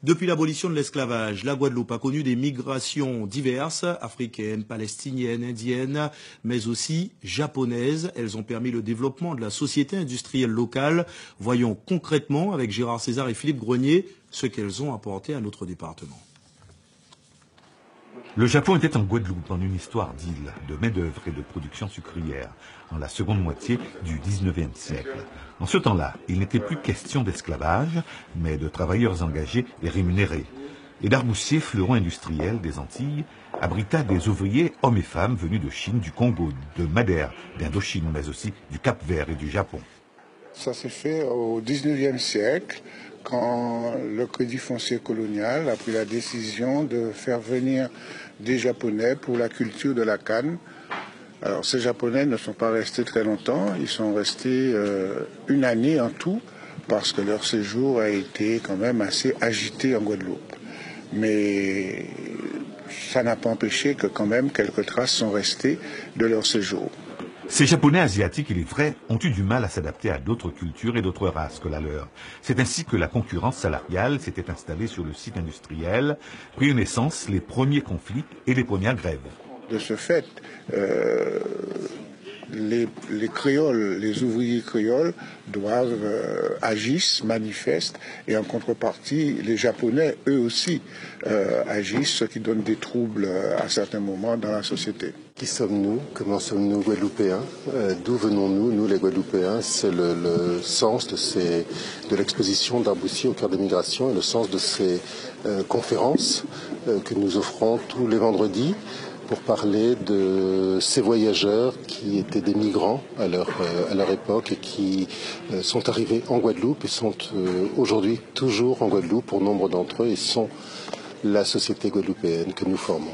Depuis l'abolition de l'esclavage, la Guadeloupe a connu des migrations diverses, africaines, palestiniennes, indiennes, mais aussi japonaises. Elles ont permis le développement de la société industrielle locale. Voyons concrètement, avec Gérard César et Philippe Grenier, ce qu'elles ont apporté à notre département. Le Japon était en Guadeloupe en une histoire d'île, de main-d'œuvre et de production sucrière, en la seconde moitié du 19e siècle. En ce temps-là, il n'était plus question d'esclavage, mais de travailleurs engagés et rémunérés. Et d'Arboussier, fleuron industriel des Antilles, abrita des ouvriers, hommes et femmes, venus de Chine, du Congo, de Madère, d'Indochine, mais aussi du Cap-Vert et du Japon. Ça s'est fait au 19e siècle, quand le Crédit foncier colonial a pris la décision de faire venir des Japonais pour la culture de la canne. Alors ces Japonais ne sont pas restés très longtemps, ils sont restés une année en tout, parce que leur séjour a été quand même assez agité en Guadeloupe. Mais ça n'a pas empêché que quand même quelques traces sont restées de leur séjour. Ces Japonais asiatiques, il est vrai, ont eu du mal à s'adapter à d'autres cultures et d'autres races que la leur. C'est ainsi que la concurrence salariale s'était installée sur le site industriel, prit naissance les premiers conflits et les premières grèves. De ce fait, les créoles, les ouvriers créoles agissent, manifestent, et en contrepartie, les Japonais, eux aussi, agissent, ce qui donne des troubles à certains moments dans la société. Qui sommes-nous? Comment sommes-nous Guadeloupéens? D'où venons-nous, nous les Guadeloupéens? C'est le sens de l'exposition d'Arboussier au cœur des migrations et le sens de ces conférences que nous offrons tous les vendredis pour parler de ces voyageurs qui étaient des migrants à leur époque et qui sont arrivés en Guadeloupe et sont aujourd'hui toujours en Guadeloupe pour nombre d'entre eux et sont la société guadeloupéenne que nous formons.